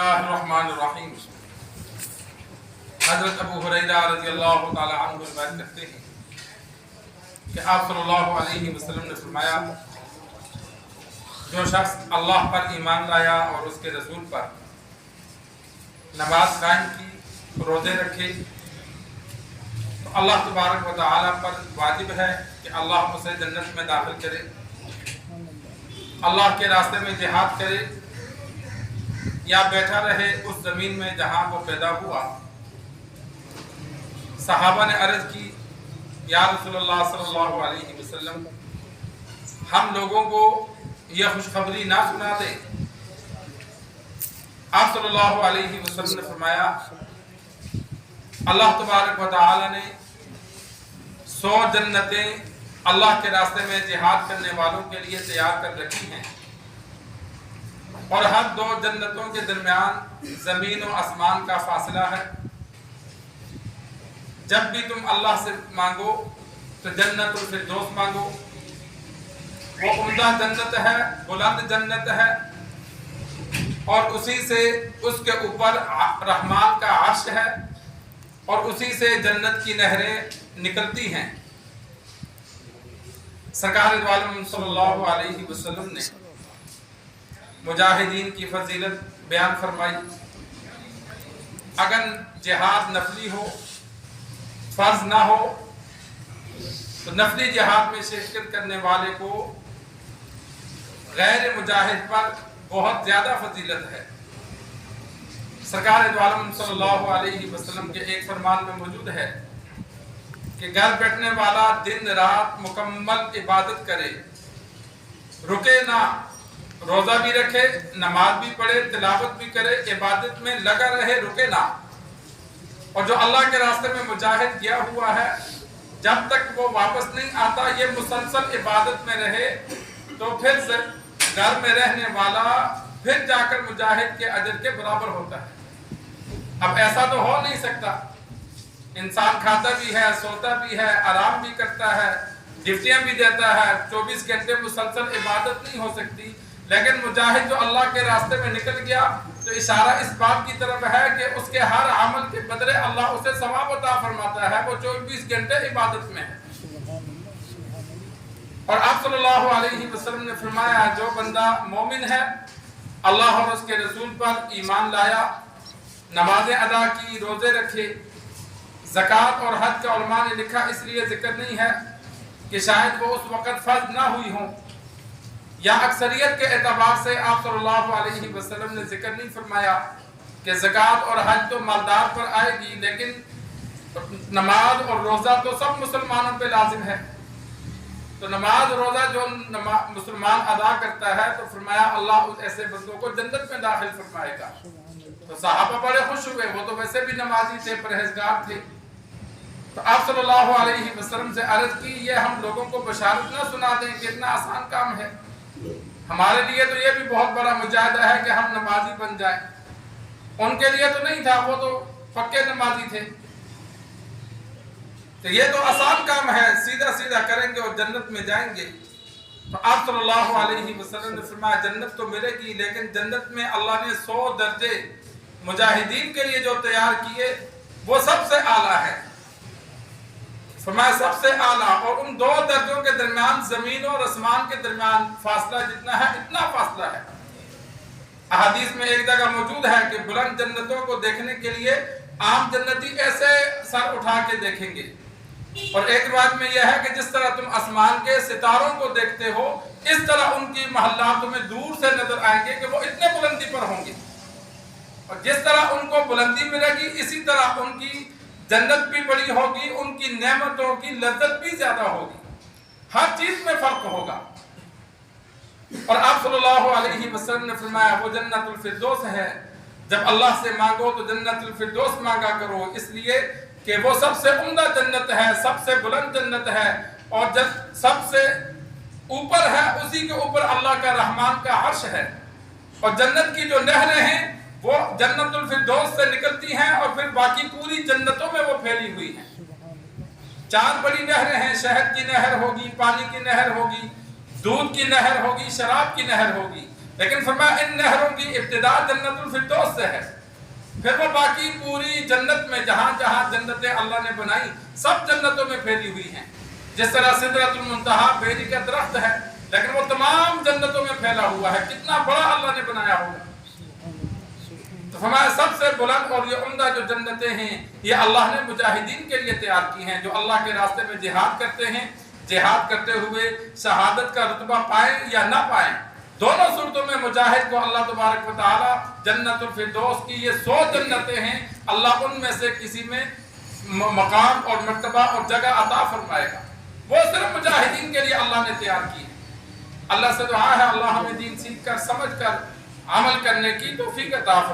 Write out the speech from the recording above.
बिस्मिल्लाहिर्रहमानिर्रहीम। हज़रत अबू हुरैरा रज़ियल्लाहु ताला अन्हु रिवायत करते हैं कि आप सल्लल्लाहु अलैहि वसल्लम ने फरमाया, जो शख्स अल्लाह पर ईमान लाया और उसके रसूल पर नमाज कायम की, रोज़े रखे, तो अल्लाह तबारक व तआला पर वाजिब है कि अल्लाह उसे जन्नत में दाखिल करे, अल्लाह के रास्ते में जिहाद करे या बैठा रहे उस ज़मीन में जहाँ वो पैदा हुआ। सहाबा ने अर्ज़ की, या रसूलल्लाह सल्लल्लाहु अलैहि वसल्लम, हम लोगों को यह खुशखबरी ना सुना दे। आप सल्लल्लाहु अलैहि वसल्लम ने फरमाया, अल्लाह तबारक व तआला ने 100 जन्नतें अल्लाह के रास्ते में जिहाद करने वालों के लिए तैयार कर रखी हैं और हर 2 जन्नतों के दरमियान ज़मीन और आसमान का फासला है। जब भी तुम अल्लाह से मांगो तो जन्नतुल फिरदौस मांगो, वो उम्दा जन्नत है, बुलंद जन्नत है और उसी से उसके ऊपर रहमान का अर्श है और उसी से जन्नत की नहरें निकलती हैं। सरकार दो आलम सल्लल्लाहु अलैहि वसल्लम ने मुजाहिदीन की फजीलत बयान फरमाई। अगर जिहाद नफली हो, फर्ज ना हो, तो नफली जिहाद में शिरकत करने वाले को गैर मुजाहिद पर बहुत ज्यादा फजीलत है। सरकार दो आलम सल्लल्लाहु अलैहि वसल्लम के एक फरमान में मौजूद है कि घर बैठने वाला दिन रात मुकम्मल इबादत करे, रुके ना, रोजा भी रखे, नमाज भी पढ़े, तिलावत भी करे, इबादत में लगा रहे, रुके ना। और जो अल्लाह के रास्ते में मुजाहिद किया हुआ है, जब तक वो वापस नहीं आता, ये मुसलसल इबादत में रहे, तो फिर घर में रहने वाला फिर जाकर मुजाहिद के अजर के बराबर होता है। अब ऐसा तो हो नहीं सकता, इंसान खाता भी है, सोता भी है, आराम भी करता है, ड्यूटियां भी देता है, 24 घंटे मुसलसल इबादत नहीं हो सकती। लेकिन मुजाहिद जो अल्लाह के रास्ते में निकल गया, तो इशारा इस बात की तरफ है कि उसके हर अमल के बदले अल्लाह उसे सवाब अता फरमाता है, वो 24 घंटे इबादत में है। और आप सल्लल्लाहु अलैहि वसल्लम ने फरमाया, जो बंदा मोमिन है, अल्लाह और उसके रसूल पर ईमान लाया, नमाजें अदा की, रोजे रखे, ज़कात और हज का उलमा ने लिखा इसलिए जिक्र नहीं है कि शायद वो उस वक़्त फर्ज ना हुई हो, या अक्सरियत के एतबार से आप सल्लल्लाहु अलैहि वसल्लम ने जिक्र नहीं फरमाया कि ज़कात और हज तो मालदार पर आएगी, लेकिन नमाज और रोज़ा तो सब मुसलमानों पे लाजिम है। तो नमाज रोज़ा जो मुसलमान अदा करता है, तो फरमाया अल्लाह ऐसे बंदों को जन्नत में दाखिल फरमाएगा। तो सहाबा बड़े खुश हुए, वो तो वैसे भी नमाजी थे, परहेजगार थे। तो आप सल्लल्लाहु अलैहि वसल्लम से अर्ज की, ये हम लोगों को बशारत ना सुना दें कि इतना आसान काम है। हमारे लिए तो ये भी बहुत बड़ा मुजाहिदा है कि हम नमाजी बन जाएं। उनके लिए तो नहीं था, वो तो पक्के नमाजी थे। तो ये तो आसान काम है, सीधा सीधा करेंगे और जन्नत में जाएंगे। तो आप सल्लल्लाहु अलैहि वसल्लम ने फरमाया, जन्नत तो मिलेगी, लेकिन जन्नत में अल्लाह ने 100 दर्जे मुजाहिदीन के लिए जो तैयार किए, वो सबसे आला है। फरमाया सबसे आला, और उन 2 दर्जों के दरमियान, जमीन और आसमान के दरमियान फासला जितना है, इतना फासला है। अहादीस में एक जगह मौजूद है कि बुलंद जन्नतों को देखने के लिए आम जन्नती ऐसे सर उठा के देखेंगे, और एक बात में यह है कि जिस तरह तुम आसमान के सितारों को देखते हो, इस तरह उनकी महल्लात तुम्हें दूर से नजर आएंगे कि वो इतने बुलंदी पर होंगे। और जिस तरह उनको बुलंदी मिलेगी, इसी तरह उनकी जन्नत भी बड़ी होगी, उनकी नेमतों की लज्जत भी ज्यादा होगी, हर चीज में फर्क होगा। और आप सल्लल्लाहु अलैहि वसल्लम ने फरमाया, वो जन्नतुल फिरदौस है। जब अल्लाह से मांगो तो जन्नतुल फिरदौस मांगा करो, इसलिए कि वो सबसे उम्दा जन्नत है, सबसे बुलंद जन्नत है, और जब सबसे ऊपर है, उसी के ऊपर अल्लाह का रहमान का अर्श है। और जन्नत की जो नहरें हैं, वो जन्नतुल फिरदौस से निकलती हैं और फिर बाकी पूरी जन्नतों में वो फैली हुई हैं। 4 बड़ी नहरें हैं, शहद की नहर होगी, पानी की नहर होगी, दूध की नहर होगी, शराब की नहर होगी। لیکن فرمایا ان نہروں کی ابتدا جنت الفردوس سے ہے، پھر وہ باقی پوری جنت میں جہاں جہاں جنتیں اللہ نے بنائی سب جنتوں میں پھیلی ہوئی ہیں. جس طرح سدرۃ المنتہا بیری کا درخت ہے لیکن وہ تمام جنتوں میں پھیلا ہوا ہے، کتنا بڑا اللہ نے بنایا ہوگا. تو ہمارے سب سے بلند اور یہ عمدہ جو جنتیں ہیں یہ اللہ نے مجاہدین کے لیے تیار کی ہیں، جو اللہ کے راستے میں جہاد کرتے ہیں. جہاد کرتے ہوئے شہادت کا رتبہ پائیں یا نہ پائیں، دونوں صورتوں میں مجاہد کو اللہ تبارک و تعالی جنت الفردوس کی یہ 100 جنتیں ہیں، اللہ ان میں سے کسی میں مقام اور مرتبہ اور جگہ عطا فرمائے گا. وہ صرف مجاہدین کے لیے اللہ نے تیار کی ہے. اللہ سے دعا ہے اللہ ہمیں دین سیکھ کر سمجھ کر عمل کرنے کی توفیق عطا فرمائے.